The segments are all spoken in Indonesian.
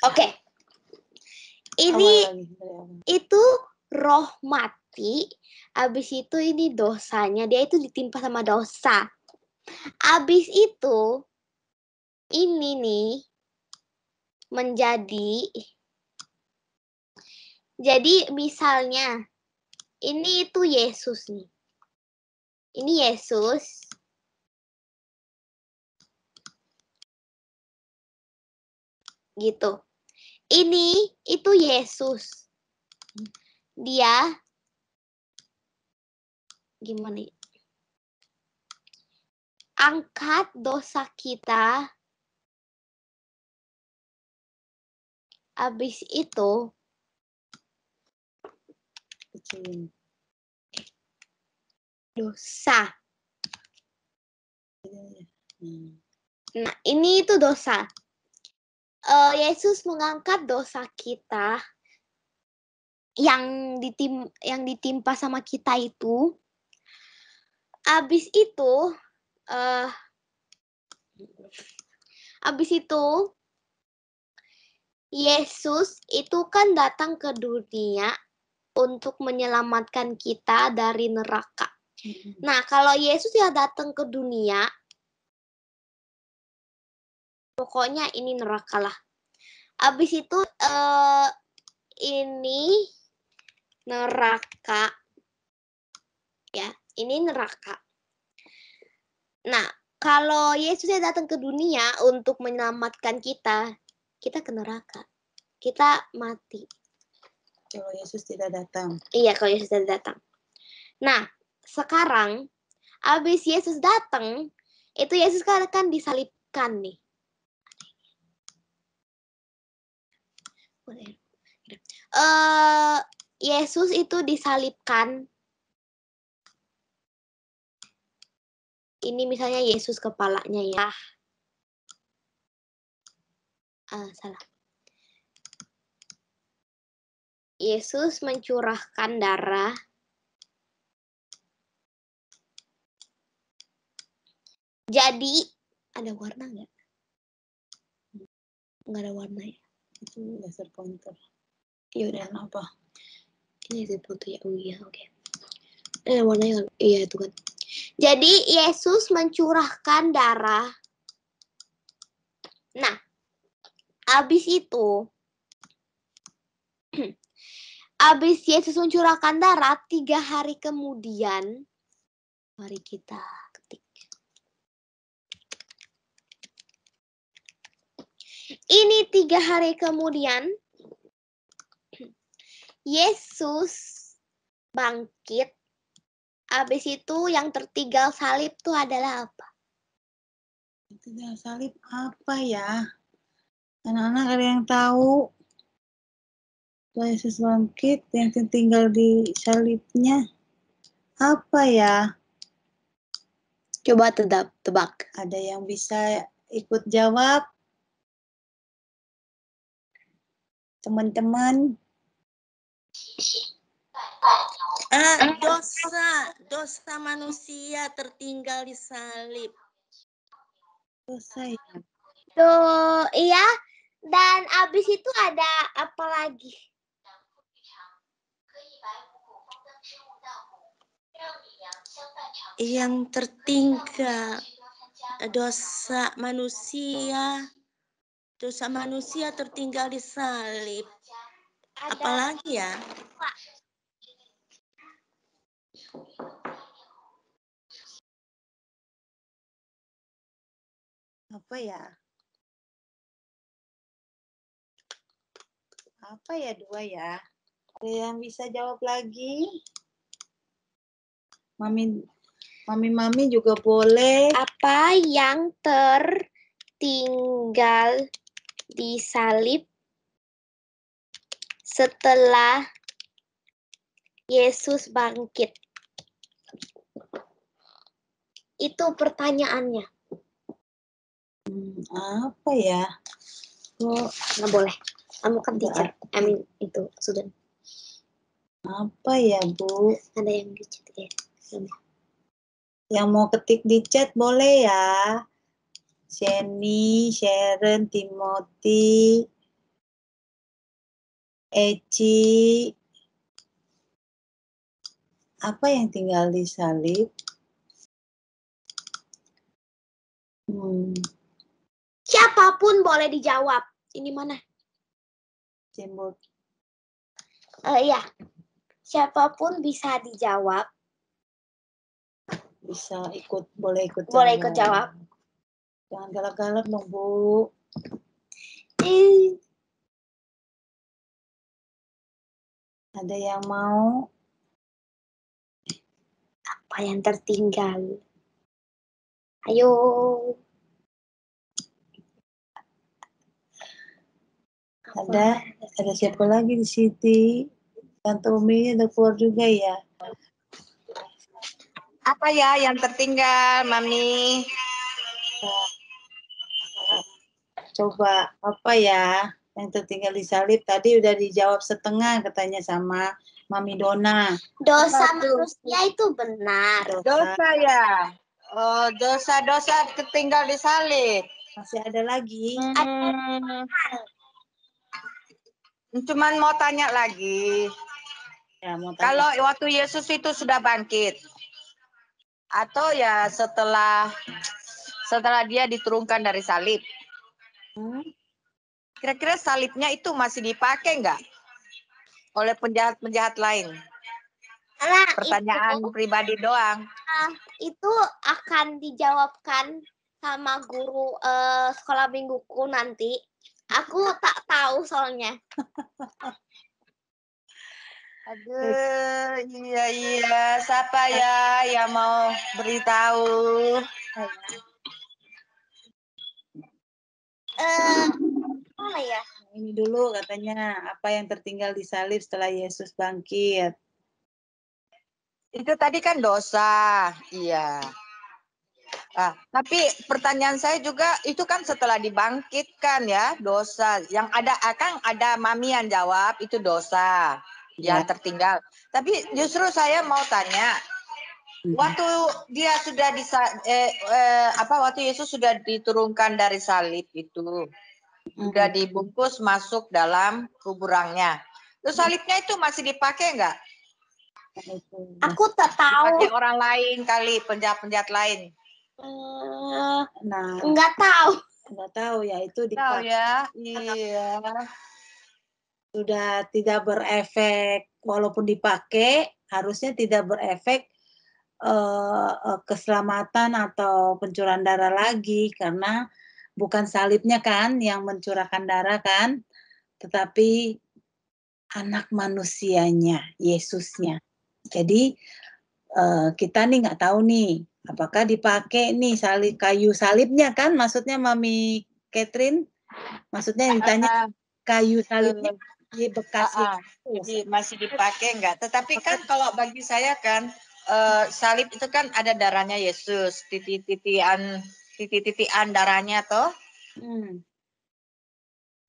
Oke. Ini itu roh mati. Habis itu ini dosanya. Dia itu ditimpa sama dosa. Habis itu ini nih menjadi. Jadi misalnya ini itu Yesus nih. Ini Yesus. Gitu. Ini itu Yesus. Dia gimana? Angkat dosa kita. Habis itu dosa. Nah, ini itu dosa. Yesus mengangkat dosa kita yang ditimpa sama kita itu. Habis itu Yesus itu kan datang ke dunia untuk menyelamatkan kita dari neraka. Nah, kalau Yesus ya datang ke dunia, pokoknya ini neraka lah. Habis itu ini neraka. Ya, ini neraka. Nah, kalau Yesus ya datang ke dunia untuk menyelamatkan kita, kita ke neraka. Kita mati. Kalau Yesus tidak datang. Iya, kalau Yesus tidak datang. Nah, sekarang habis Yesus datang, itu Yesus kan disalibkan nih. Yesus itu disalibkan. Ini misalnya Yesus kepalanya ya. Salah. Yesus mencurahkan darah. Jadi, ada warna nggak? Nggak ada warna ya? Itu laser pointer. Ya udah. Warna apa? Ini laser pointer ya. Oh iya, oke. Warnanya iya itu kan. Jadi, Yesus mencurahkan darah. Nah, habis itu, habis Yesus mencurahkan darah, 3 hari kemudian, mari kita ketik. Ini 3 hari kemudian, Yesus bangkit. Habis itu yang tertinggal salib itu adalah apa? Tertinggal salib apa ya? Anak-anak ada yang tahu? Setelah Yesus bangkit, yang tertinggal di salibnya apa ya? Coba tebak. Ada yang bisa ikut jawab? Teman-teman. Dosa manusia tertinggal di salib. Dosa ya. Tuh, iya. Dan abis itu ada apa lagi? Yang tertinggal dosa manusia tertinggal di salib. Apalagi ya? Apa ya? Apa ya 2 ya? Ada yang bisa jawab lagi? Mami juga boleh. Apa yang tertinggal di salib setelah Yesus bangkit? Itu pertanyaannya. Apa ya? Nggak boleh. Kamu kan teacher. Itu sudah. Apa ya, Bu? Ada yang di chat ya. Yang mau ketik di chat boleh ya. Jenny, Sharon, Timothy, Eci, apa yang tinggal di salib? Siapapun boleh dijawab. Ini mana? Simbol. Iya. Siapapun bisa dijawab. Bisa ikut, boleh ikut Boleh ikut jawab. Jangan galak-galak dong, Bu. Ada yang mau? Apa yang tertinggal? Ayo. Ada siapa lagi di Siti? Tante Umi udah keluar juga ya? Apa ya yang tertinggal, Mami? Coba, apa ya yang tertinggal di salib? Tadi udah dijawab setengah katanya sama Mami Dona. Dosa Apa tuh? manusia itu benar. Dosa ya. Oh, dosa-dosa tertinggal di salib. Masih ada lagi? Cuman mau tanya lagi. Ya, mau tanya. Kalau waktu Yesus itu sudah bangkit, atau ya setelah dia diturunkan dari salib, kira-kira salibnya itu masih dipakai nggak oleh penjahat-penjahat lain? Nah, Pertanyaan pribadi doang. Itu akan dijawabkan sama guru sekolah mingguku nanti. Aku tak tahu soalnya. Aduh, iya. Siapa ya yang mau beritahu? Apa ya? Ini dulu katanya, apa yang tertinggal di salib setelah Yesus bangkit? Itu tadi kan dosa, iya. Tapi pertanyaan saya juga itu kan setelah dibangkitkan ya dosa. Yang ada Mami yang jawab itu dosa yang tertinggal. Tapi justru saya mau tanya, waktu dia sudah waktu Yesus sudah diturunkan dari salib itu, sudah dibungkus masuk dalam kuburannya. Terus salibnya itu masih dipakai nggak? Aku tak tahu. Dipakai orang lain kali, penjahat-penjahat lain. Nah, Nggak tahu. nggak tahu ya, itu Tahu dipakai. ya, iya. Sudah tidak berefek, walaupun dipakai harusnya tidak berefek keselamatan atau pencurahan darah lagi, karena bukan salibnya kan yang mencurahkan darah kan, tetapi anak manusianya, Yesusnya. Jadi kita nih nggak tahu nih apakah dipakai nih kayu salibnya kan, maksudnya Mami Catherine, maksudnya yang ditanya kayu salibnya di bekas jadi masih dipakai enggak? Tetapi kan kalau bagi saya kan salib itu kan ada darahnya Yesus, titik-titikan darahnya toh.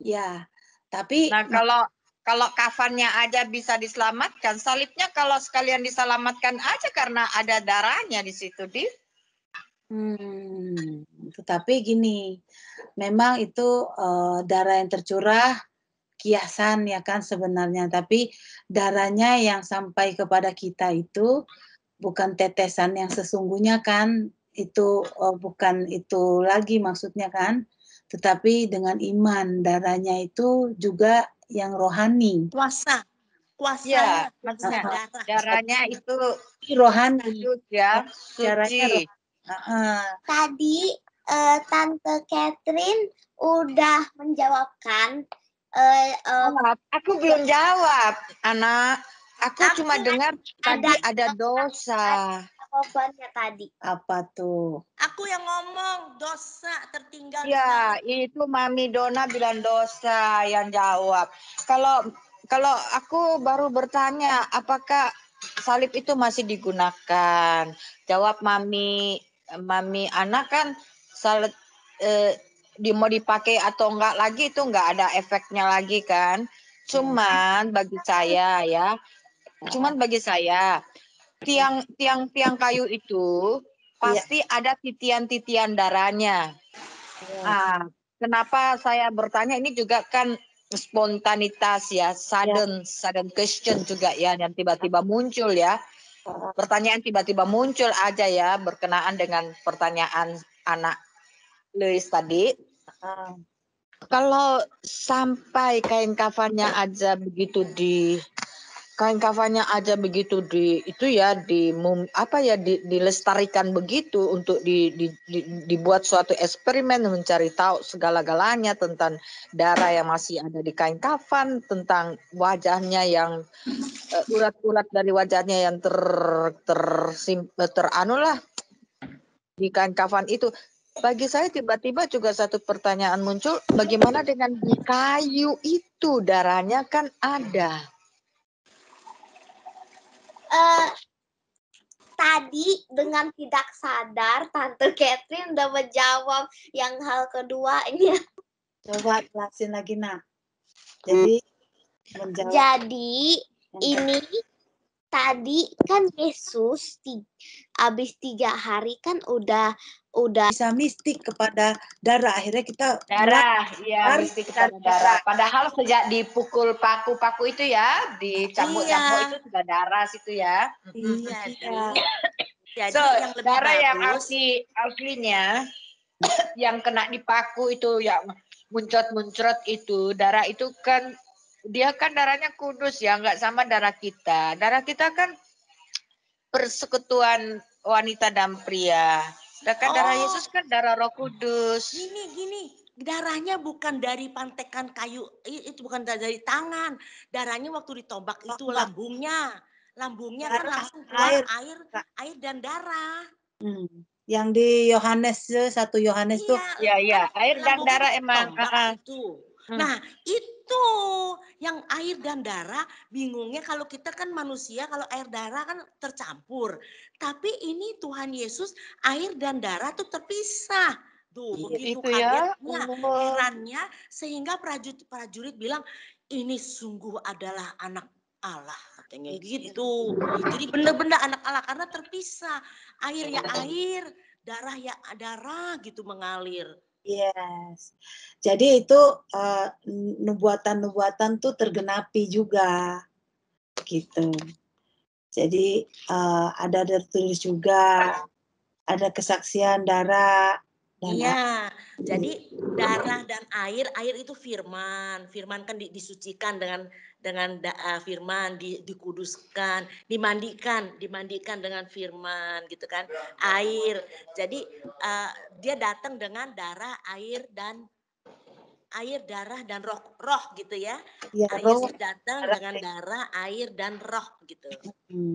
Ya, tapi nah kalau kafannya aja bisa diselamatkan, salibnya kalau sekalian diselamatkan aja karena ada darahnya di situ, Di. Tetapi gini, memang itu darah yang tercurah kiasan ya kan sebenarnya, tapi darahnya yang sampai kepada kita itu bukan tetesan yang sesungguhnya kan, itu bukan itu lagi maksudnya kan, tetapi dengan iman darahnya itu juga yang rohani. Kuasa. Ya, maksudnya darahnya itu rohani ya, suci. Tadi Tante Catherine udah menjawabkan. Aku belum jawab, anak. Aku cuma dengar tadi ada dosa. Jawabannya tadi. Apa tuh? Aku yang ngomong dosa tertinggal. Ya, itu Mami Dona bilang dosa yang jawab. Kalau aku baru bertanya, apakah salib itu masih digunakan? Jawab Mami anak kan salib mau dipakai atau enggak lagi itu enggak ada efeknya lagi kan. Cuman bagi saya tiang kayu itu pasti ada titian-titian darahnya. Kenapa saya bertanya ini juga kan spontanitas ya, sudden question juga ya, yang tiba-tiba muncul ya. Pertanyaan tiba-tiba muncul aja ya, berkenaan dengan pertanyaan anak Louis tadi. Kalau sampai kain kafannya aja begitu dilestarikan begitu untuk dibuat suatu eksperimen mencari tahu segala-galanya tentang darah yang masih ada di kain kafan, tentang wajahnya yang urat-urat dari wajahnya yang teranulah di kain kafan itu. Bagi saya tiba-tiba juga satu pertanyaan muncul, bagaimana dengan di kayu itu, darahnya kan ada. Tadi dengan tidak sadar Tante Catherine udah menjawab yang hal keduanya. Coba jelasin lagi, Nak. Jadi menjawab. Jadi ini tadi kan Yesus habis 3 hari kan udah bisa mistik kepada darah, akhirnya kita Darah, ya mistik kepada darah. Padahal sejak dipukul paku-paku itu ya, dicambuk-cambuk itu sudah darah situ ya. Jadi So, yang lebih darah yang bagus, aslinya yang kena di paku itu, yang muncrat-muncrat itu, darah itu kan dia kan darahnya kudus ya, nggak sama darah kita. Darah kita kan persekutuan wanita dan pria. Sedangkan darah Yesus kan darah Roh Kudus. gini, darahnya bukan dari pantekan kayu, itu bukan dari tangan. Darahnya waktu ditombak itu lambungnya kan langsung keluar air dan darah. Yang di Yohanes 1 Yohanes tuh. Iya, air dan darah emang. Itu. Nah, itu yang air dan darah, bingungnya kalau kita kan manusia, kalau air darah kan tercampur. Tapi ini Tuhan Yesus, air dan darah tuh terpisah. Tuh, begitu kagetnya, herannya, sehingga prajurit bilang, ini sungguh adalah anak Allah, katanya gitu. Jadi benar-benar anak Allah karena terpisah. Air ya air, darah ya darah gitu mengalir. Yes. Jadi itu nubuatan-nubuatan tuh tergenapi juga gitu. Jadi ada tertulis juga, ada kesaksian darah. Iya, jadi darah dan air itu firman kan disucikan dengan firman, dikuduskan, dimandikan dengan firman gitu kan, air. Jadi dia datang dengan darah, air, darah dan roh gitu ya. Yesus datang dengan darah, air dan roh gitu.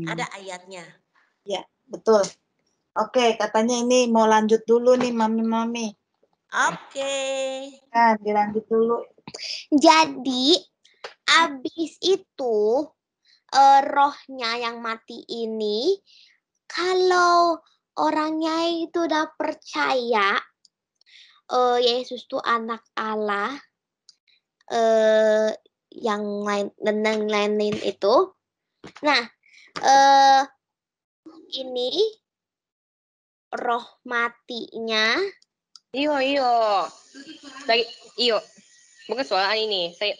Ada ayatnya. Ya, betul. Oke, katanya ini mau lanjut dulu nih Mami. Oke. Nah, dilanjut dulu. Jadi abis itu rohnya yang mati ini, kalau orangnya itu udah percaya Yesus tuh anak Allah, yang lain itu, nah ini roh matinya. Iyo. Bukan soal ini. Saya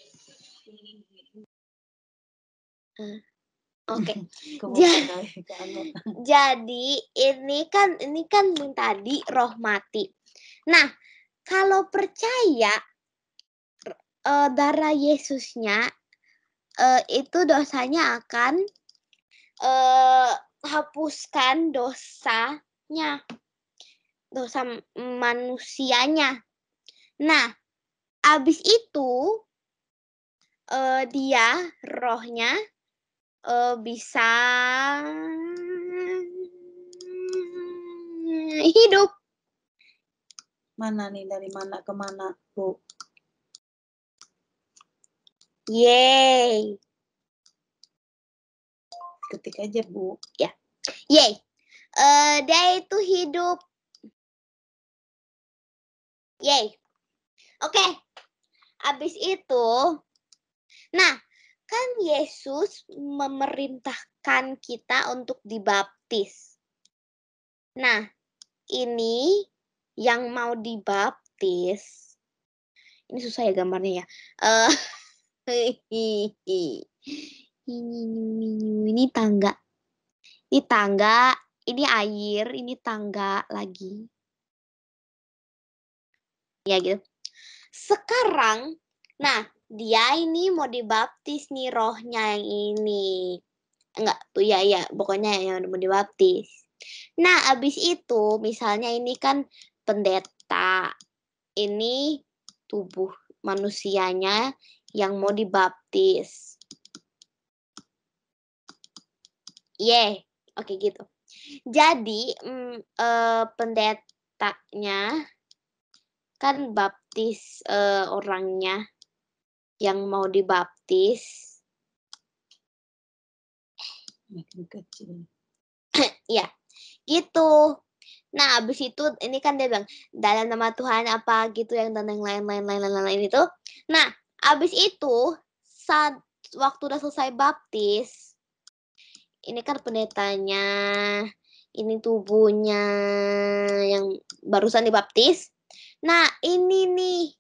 Oke. Jadi ini kan tadi roh mati. Nah, kalau percaya darah Yesusnya itu dosanya akan hapuskan dosanya, dosa manusianya. Nah, abis itu dia rohnya bisa hidup. Mana nih, dari mana ke mana, Bu? Yeay. Ketik aja, Bu. Ya. Yeay. Dia itu hidup. Yeay. Oke. Abis itu, nah, kan Yesus memerintahkan kita untuk dibaptis. Nah, ini yang mau dibaptis. Ini susah ya gambarnya ya. Ini tangga. Ini tangga, ini air, ini tangga lagi. Ya gitu. Sekarang, nah dia ini mau dibaptis nih rohnya yang ini. Enggak, ya, pokoknya yang mau dibaptis. Nah, abis itu misalnya ini kan pendeta. Ini tubuh manusianya yang mau dibaptis. Oke gitu. Jadi pendetanya kan baptis orangnya yang mau dibaptis. Makin kecil. Ya, gitu. Nah, abis itu ini kan dia bilang dalam nama Tuhan apa gitu yang dan yang lain itu. Nah, abis itu saat waktu udah selesai baptis, ini kan pendetanya, ini tubuhnya yang barusan dibaptis. Nah, ini nih,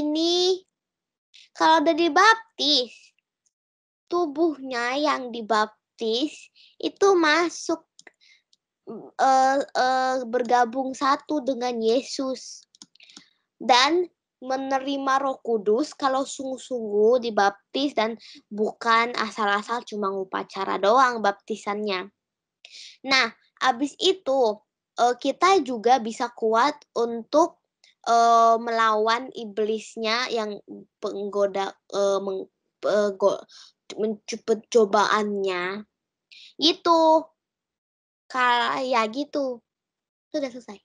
ini kalau udah dibaptis, tubuhnya yang dibaptis itu masuk bergabung satu dengan Yesus dan menerima Roh Kudus kalau sungguh-sungguh dibaptis dan bukan asal-asal cuma upacara doang baptisannya. Nah, habis itu kita juga bisa kuat untuk melawan iblisnya yang penggoda mencepet cobaannya. Gitu. Ya gitu. Sudah selesai.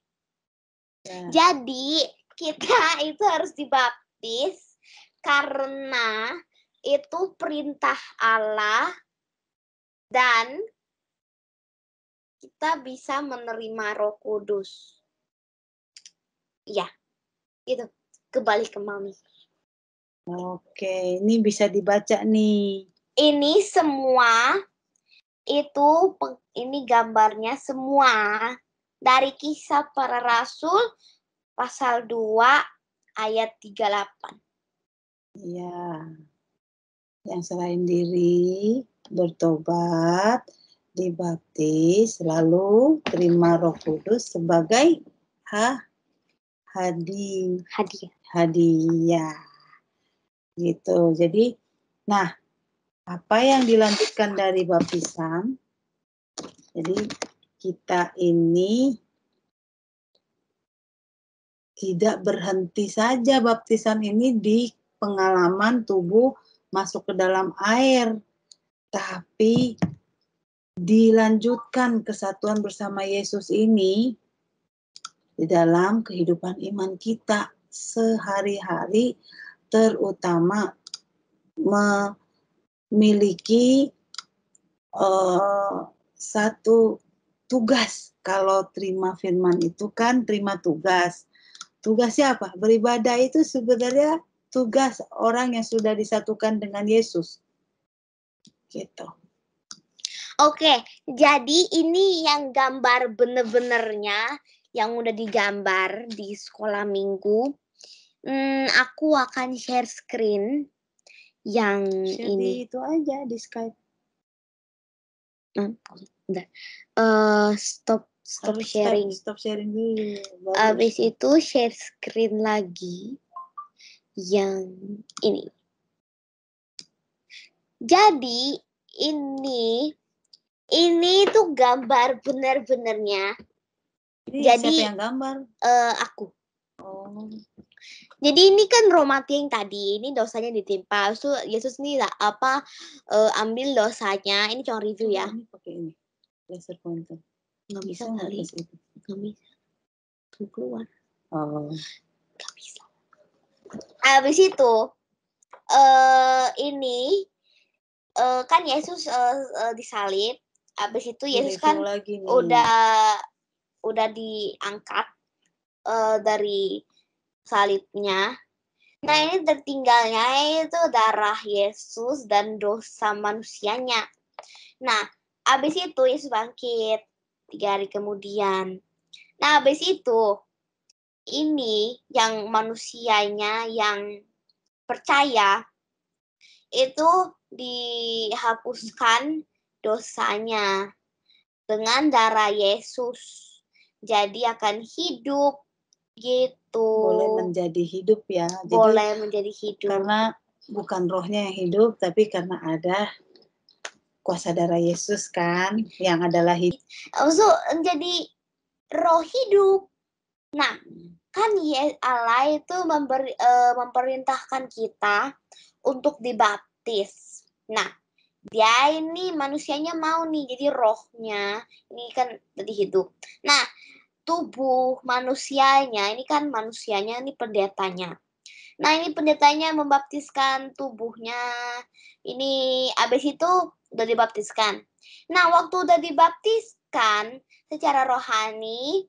Ya. Jadi kita itu harus dibaptis karena itu perintah Allah dan kita bisa menerima Roh Kudus. Ya, itu kembali ke Mami. Oke, ini bisa dibaca nih. Ini semua itu ini gambarnya semua dari Kisah Para Rasul pasal 2 ayat 38. Ya. Yang selain diri bertobat, dibaptis, lalu terima Roh Kudus sebagai hadiah. Gitu. Jadi, nah, apa yang dilanjutkan dari baptisan? Jadi, kita ini tidak berhenti saja baptisan ini di pengalaman tubuh masuk ke dalam air, tapi dilanjutkan kesatuan bersama Yesus ini di dalam kehidupan iman kita sehari-hari, terutama memiliki satu tugas. Kalau terima firman itu kan terima tugas. Tugasnya apa? Beribadah itu sebenarnya tugas orang yang sudah disatukan dengan Yesus. Gitu. Oke, jadi ini yang gambar bener-benernya yang udah digambar di sekolah minggu. Aku akan share screen yang share ini. Itu aja di Skype. Stop sharing. Stop sharing dulu. Habis itu share screen lagi yang ini. Jadi ini tuh gambar bener-benernya. Jadi siapa yang gambar? Aku. Oh. Jadi ini kan Romati yang tadi, ini dosanya ditimpa. So Yesus ini ambil dosanya. Ini cuma review ya. Ini pakai ini. Laser pointer. Nggak bisa kali. Nggak bisa. Tuh keluar. Oh. Nggak bisa. Habis itu ini kan Yesus disalib. Habis itu Yesus kan udah diangkat dari salibnya. Nah, ini tertinggalnya itu darah Yesus dan dosa manusianya. Nah, habis itu Yesus bangkit 3 hari kemudian. Nah, habis itu ini yang manusianya yang percaya itu dihapuskan dosanya dengan darah Yesus. Jadi akan hidup gitu. Boleh menjadi hidup ya. Boleh menjadi hidup. Karena bukan rohnya yang hidup, tapi karena ada kuasa darah Yesus kan, yang adalah hidup. So, jadi roh hidup. Nah, kan Allah itu memerintahkan kita untuk dibaptis. Nah, dia ini manusianya mau nih jadi rohnya. Ini kan jadi hidup. Nah, tubuh manusianya, ini kan manusianya, ini pendetanya. Nah, ini pendetanya membaptiskan tubuhnya. Ini abis itu udah dibaptiskan. Nah, waktu udah dibaptiskan secara rohani,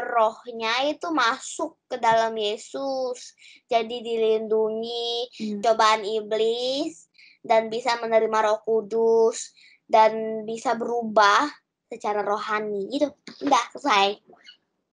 rohnya itu masuk ke dalam Yesus. Jadi dilindungi cobaan iblis dan bisa menerima Roh Kudus dan bisa berubah secara rohani gitu. Udah selesai.